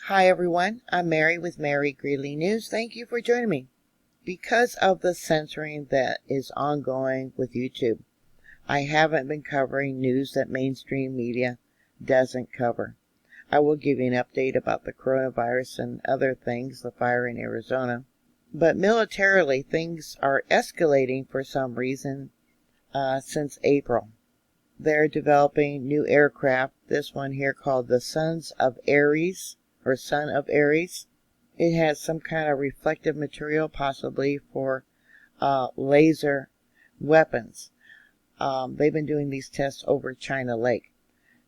Hi everyone, I'm Mary with Mary Greeley News. Thank you for joining me. Because of the censoring that is ongoing with YouTube, I haven't been covering news that mainstream media doesn't cover. I will give you an update about the coronavirus and other things, the fire in Arizona. But militarily, things are escalating for some reason since April. They're developing new aircraft, this one here called the Sons of Ares, or Son of Ares. It has some kind of reflective material, possibly for laser weapons. They've been doing these tests over China Lake.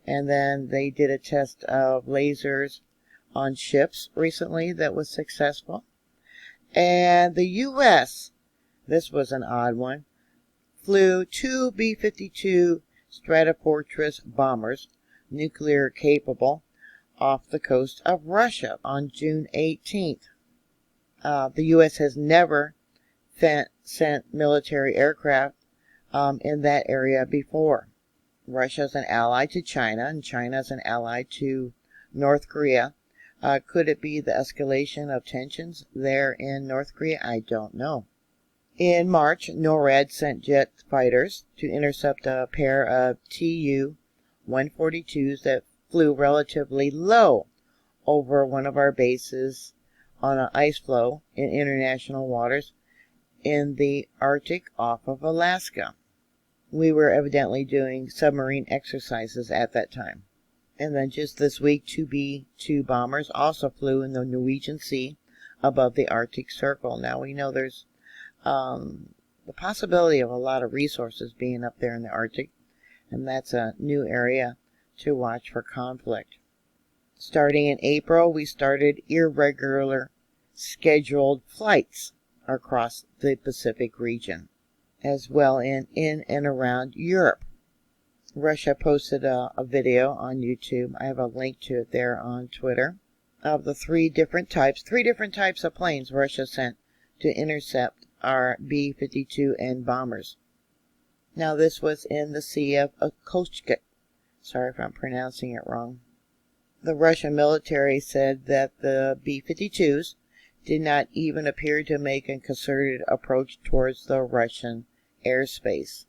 And then they did a test of lasers on ships recently that was successful. And the U.S., this was an odd one, flew two B-52 Stratofortress bombers, nuclear capable, off the coast of Russia on June 18th. The U.S. has never sent military aircraft in that area before. Russia is an ally to China, and China is an ally to North Korea. Could it be the escalation of tensions there in North Korea? I don't know. In March, NORAD sent jet fighters to intercept a pair of Tu-142s that flew relatively low over one of our bases on an ice floe in international waters in the Arctic off of Alaska. We were evidently doing submarine exercises at that time. And then just this week, two B-2 bombers also flew in the Norwegian Sea above the Arctic Circle. Now we know there's the possibility of a lot of resources being up there in the Arctic, and that's a new area to watch for conflict. Starting in April, we started irregular scheduled flights across the Pacific region, as well in and around Europe. Russia posted a video on YouTube. I have a link to it there on Twitter, of the three different types of planes Russia sent to intercept our B-52 and bombers. Now this was in the Sea of Okhotsk. Sorry if I'm pronouncing it wrong. The Russian military said that the B-52s did not even appear to make a concerted approach towards the Russian airspace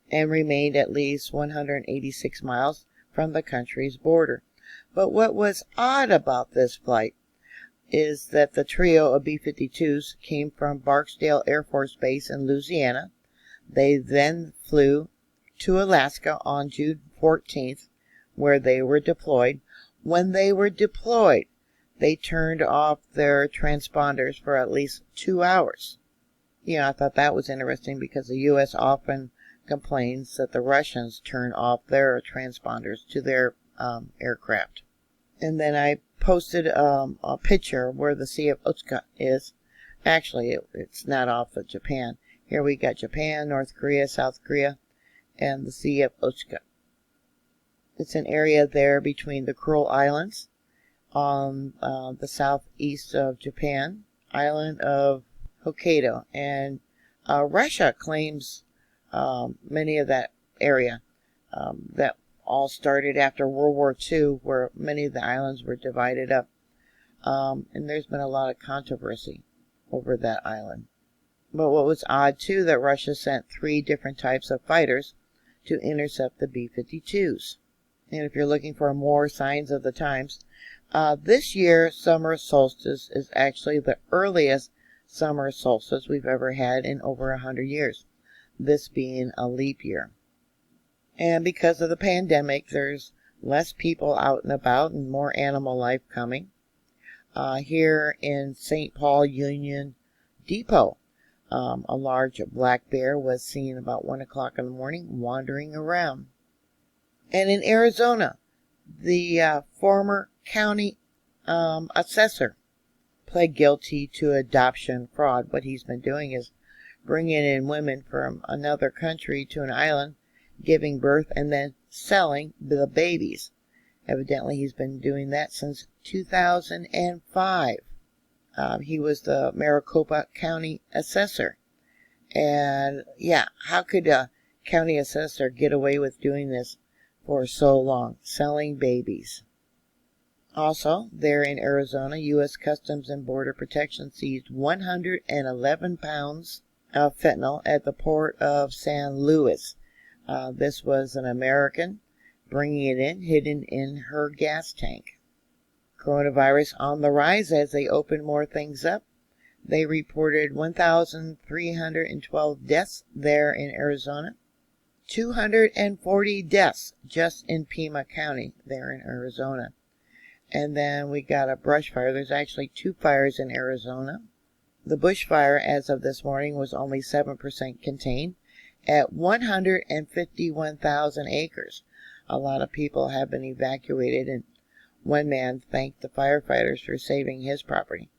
and remained at least 186 miles from the country's border. But what was odd about this flight is that the trio of B-52s came from Barksdale Air Force Base in Louisiana. They then flew to Alaska on June 14th, where they were deployed. When they were deployed, they turned off their transponders for at least 2 hours. I thought that was interesting because the U.S. often complains that the Russians turn off their transponders to their aircraft. And then I posted a picture where the Sea of Okhotsk is. Actually, it's not off of Japan. Here we got Japan, North Korea, South Korea, and the Sea of Okhotsk. It's an area there between the Kuril Islands on the southeast of Japan, island of Hokkaido, and Russia claims many of that area. That all started after World War II, where many of the islands were divided up. And there's been a lot of controversy over that island. But what was odd, too, that Russia sent three different types of fighters to intercept the B-52s. And if you're looking for more signs of the times, this year, summer solstice is actually the earliest summer solstice we've ever had in over 100 years, this being a leap year. And because of the pandemic, there's less people out and about and more animal life coming. Here in St. Paul Union Depot, a large black bear was seen about 1 o'clock in the morning wandering around. And in Arizona, the former county assessor pled guilty to adoption fraud. What he's been doing is bringing in women from another country to an island, giving birth, and then selling the babies. Evidently, he's been doing that since 2005. He was the Maricopa County assessor. And yeah, how could a county assessor get away with doing this for so long, selling babies? Also, there in Arizona, U.S. Customs and Border Protection seized 111 pounds of fentanyl at the port of San Luis. This was an American bringing it in, hidden in her gas tank. Coronavirus on the rise as they open more things up. They reported 1,312 deaths there in Arizona. 240 deaths just in Pima County there in Arizona. And then we got a brush fire. There's actually 2 fires in Arizona. The bush fire, as of this morning, was only 7% contained at 151,000 acres. A lot of people have been evacuated, and one man thanked the firefighters for saving his property.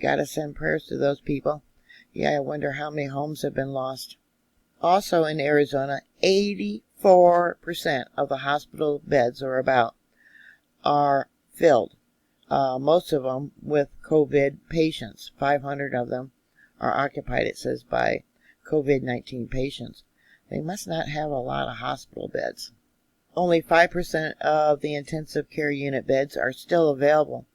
Gotta send prayers to those people. Yeah, I wonder how many homes have been lost. Also in Arizona, 84% of the hospital beds, or about, are filled. Most of them with COVID patients. 500 of them are occupied, it says, by COVID-19 patients. They must not have a lot of hospital beds. Only 5% of the intensive care unit beds are still available,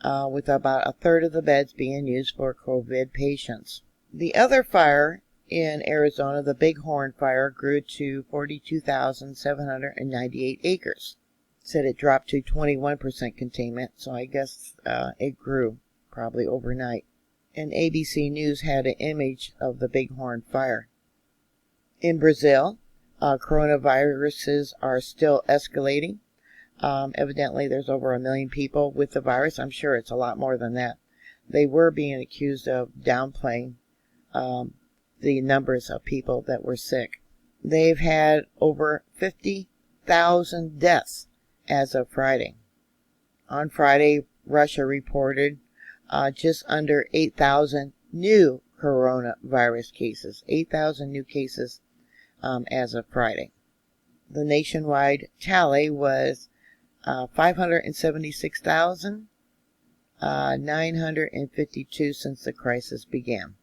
with about a third of the beds being used for COVID patients. The other fire in Arizona, the Bighorn Fire, grew to 42,798 acres. Said it dropped to 21% containment, so I guess it grew probably overnight. And ABC News had an image of the Bighorn Fire. In Brazil, coronaviruses are still escalating. Evidently, there's over 1 million people with the virus. I'm sure it's a lot more than that. They were being accused of downplaying the numbers of people that were sick. They've had over 50,000 deaths as of Friday. On Friday, Russia reported just under 8,000 new coronavirus cases. 8,000 new cases as of Friday. The nationwide tally was 576,952 since the crisis began.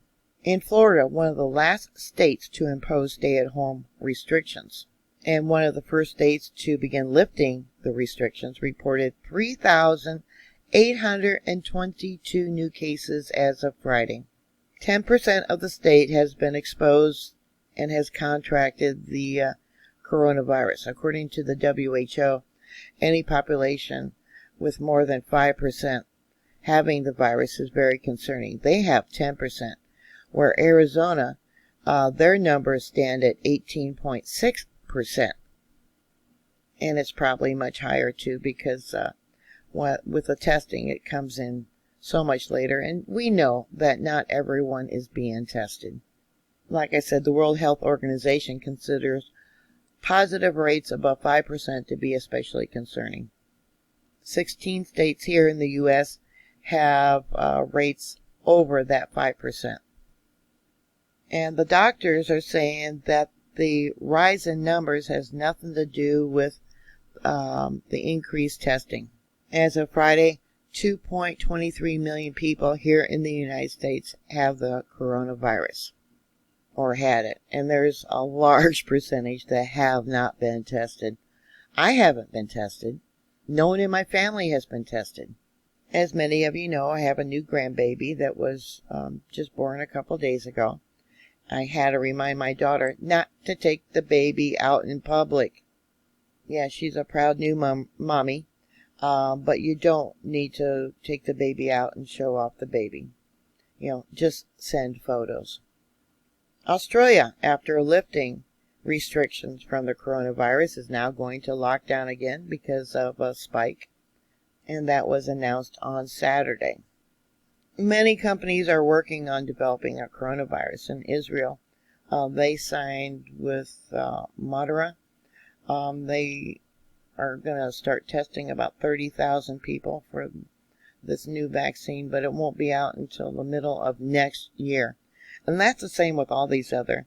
In Florida, one of the last states to impose stay-at-home restrictions, and one of the first states to begin lifting the restrictions, reported 3,822 new cases as of Friday. 10% of the state has been exposed and has contracted the coronavirus. According to the WHO, any population with more than 5% having the virus is very concerning. They have 10%, where Arizona, their numbers stand at 18.6%. And it's probably much higher too, because with the testing, it comes in so much later. And we know that not everyone is being tested. Like I said, the World Health Organization considers positive rates above 5% to be especially concerning. 16 states here in the U.S. have rates over that 5%. And the doctors are saying that the rise in numbers has nothing to do with the increased testing. As of Friday, 2.23 million people here in the United States have the coronavirus, or had it. And there's a large percentage that have not been tested. I haven't been tested. No one in my family has been tested. As many of you know, I have a new grandbaby that was just born a couple days ago. I had to remind my daughter not to take the baby out in public. Yeah, she's a proud new mommy, but you don't need to take the baby out and show off the baby. Just send photos. Australia, after lifting restrictions from the coronavirus, is now going to lock down again because of a spike, and that was announced on Saturday. Many companies are working on developing a coronavirus. In Israel, they signed with Moderna. They are going to start testing about 30,000 people for this new vaccine, but it won't be out until the middle of next year. And that's the same with all these other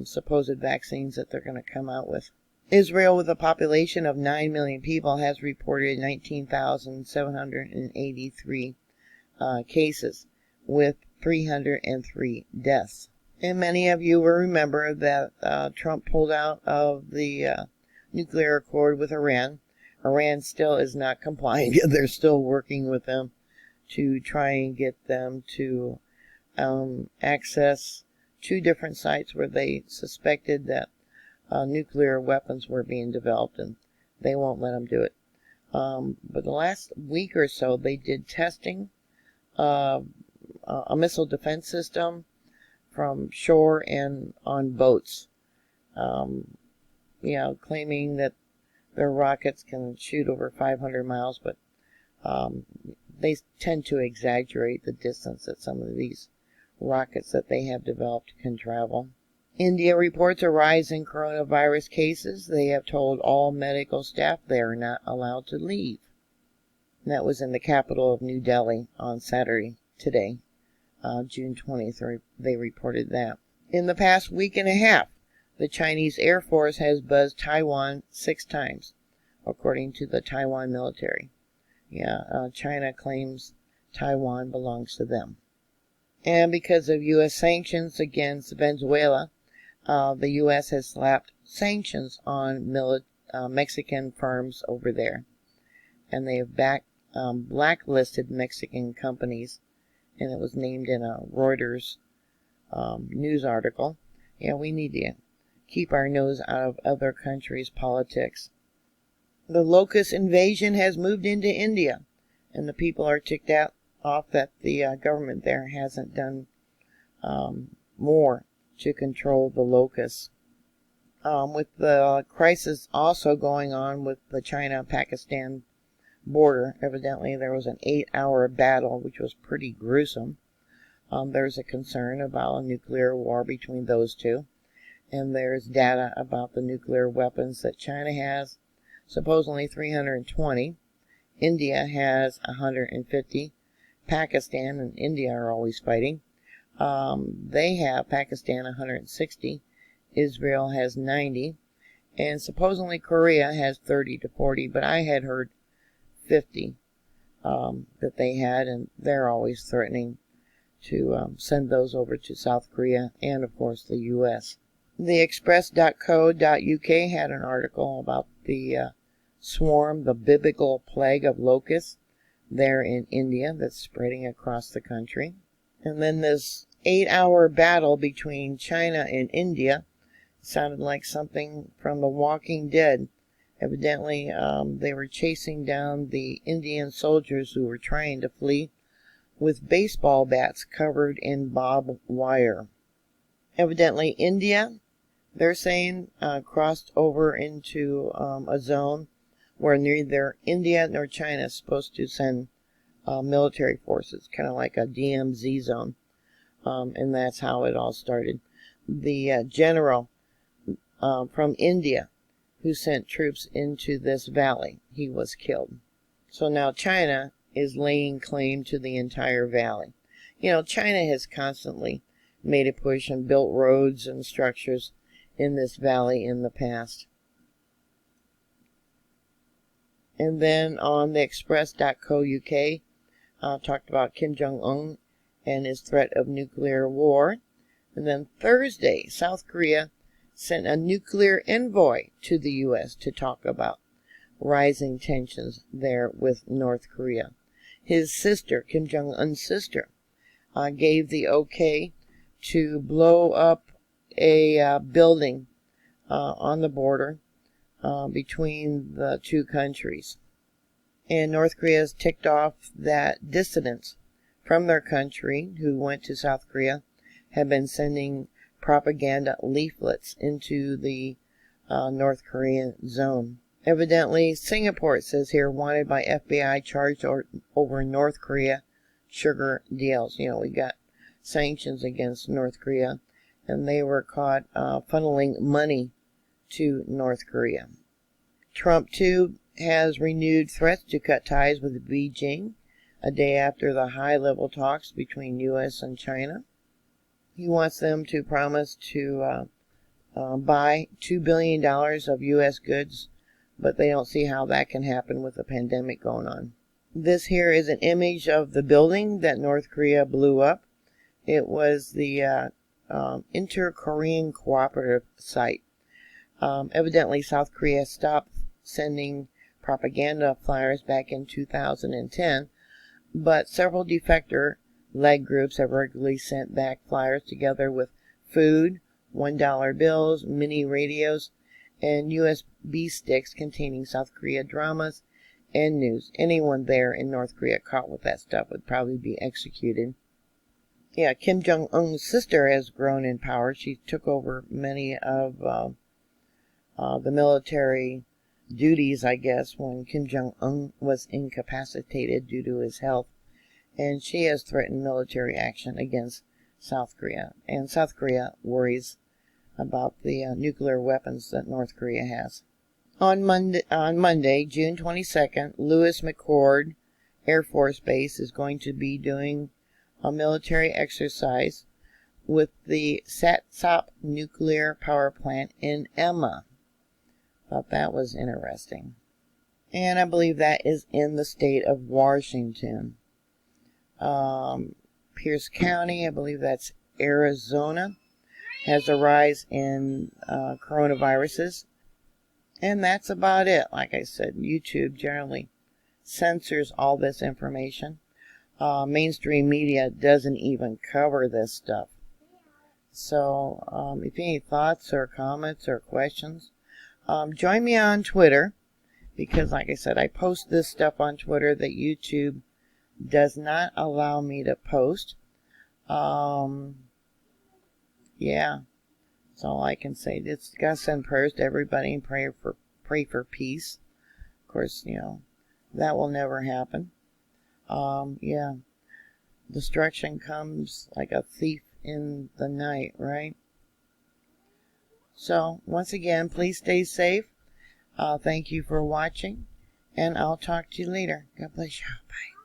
supposed vaccines that they're going to come out with. Israel, with a population of 9 million people, has reported 19,783 cases, with 303 deaths. And many of you will remember that Trump pulled out of the nuclear accord with Iran Iran still is not complying. They're still working with them to try and get them to access 2 different sites where they suspected that nuclear weapons were being developed, and they won't let them do it. But the last week or so, they did testing of a missile defense system from shore and on boats. Claiming that their rockets can shoot over 500 miles, but they tend to exaggerate the distance that some of these rockets that they have developed can travel. India reports a rise in coronavirus cases. They have told all medical staff they are not allowed to leave. And that was in the capital of New Delhi on Saturday, today, June 20th. They reported that. In the past week and a half, the Chinese Air Force has buzzed Taiwan 6 times, according to the Taiwan military. China claims Taiwan belongs to them. And because of U.S. sanctions against Venezuela, the U.S. has slapped sanctions on Mexican firms over there. And they have blacklisted Mexican companies, and it was named in a Reuters news article. We need to keep our nose out of other countries' politics. The locust invasion has moved into India, and the people are ticked off that the government there hasn't done more to control the locusts. With the crisis also going on with the China-Pakistan border, evidently there was an 8-hour battle, which was pretty gruesome. There's a concern about a nuclear war between those two. And there's data about the nuclear weapons that China has, supposedly 320. India has 150. Pakistan and India are always fighting. They have Pakistan 160. Israel has 90. And supposedly Korea has 30 to 40, but I had heard 50 that they had, and they're always threatening to send those over to South Korea and, of course, the U.S. The Express.co.uk had an article about the swarm, the biblical plague of locusts there in India that's spreading across the country. And then this 8-hour battle between China and India sounded like something from The Walking Dead. Evidently, they were chasing down the Indian soldiers who were trying to flee with baseball bats covered in barbed wire. Evidently, India, they're saying, crossed over into a zone where neither India nor China is supposed to send military forces, kind of like a DMZ zone. And that's how it all started. The general from India who sent troops into this valley, he was killed. So now China is laying claim to the entire valley. China has constantly made a push and built roads and structures in this valley in the past. And then on the Express.co.uk, talked about Kim Jong-un and his threat of nuclear war. And then Thursday, South Korea sent a nuclear envoy to the U.S. to talk about rising tensions there with North Korea. His sister, Kim Jong-un's sister, gave the okay to blow up a building on the border between the two countries. And North Korea has ticked off that dissidents from their country who went to South Korea have been sending propaganda leaflets into the North Korean zone. Evidently, Singapore, it says here, wanted by FBI charged over North Korea sugar deals. We got sanctions against North Korea, and they were caught funneling money to North Korea. Trump, too, has renewed threats to cut ties with Beijing a day after the high-level talks between U.S. and China. He wants them to promise to buy $2 billion of U.S. goods, but they don't see how that can happen with the pandemic going on. This here is an image of the building that North Korea blew up. It was the Inter-Korean Cooperative Site. Evidently, South Korea stopped sending propaganda flyers back in 2010, but several defector leg groups have regularly sent back flyers together with food, $1 bills, mini radios, and USB sticks containing South Korea dramas and news. Anyone there in North Korea caught with that stuff would probably be executed. Yeah, Kim Jong-un's sister has grown in power. She took over many of the military duties, I guess, when Kim Jong-un was incapacitated due to his health. And she has threatened military action against South Korea. And South Korea worries about the nuclear weapons that North Korea has. On Monday, June 22nd, Lewis McChord Air Force Base is going to be doing a military exercise with the Satsop nuclear power plant in Emma. Thought that was interesting. And I believe that is in the state of Washington. Pierce County, I believe that's Arizona, has a rise in coronaviruses. And that's about it. Like I said, YouTube generally censors all this information. Mainstream media doesn't even cover this stuff. So, if you have any thoughts or comments or questions, join me on Twitter. Because, like I said, I post this stuff on Twitter that YouTube does not allow me to post. Yeah. That's all I can say. Just gotta send prayers to everybody and pray for peace. Of course, that will never happen. Yeah. Destruction comes like a thief in the night, right? So, once again, please stay safe. Thank you for watching, and I'll talk to you later. God bless you. Bye.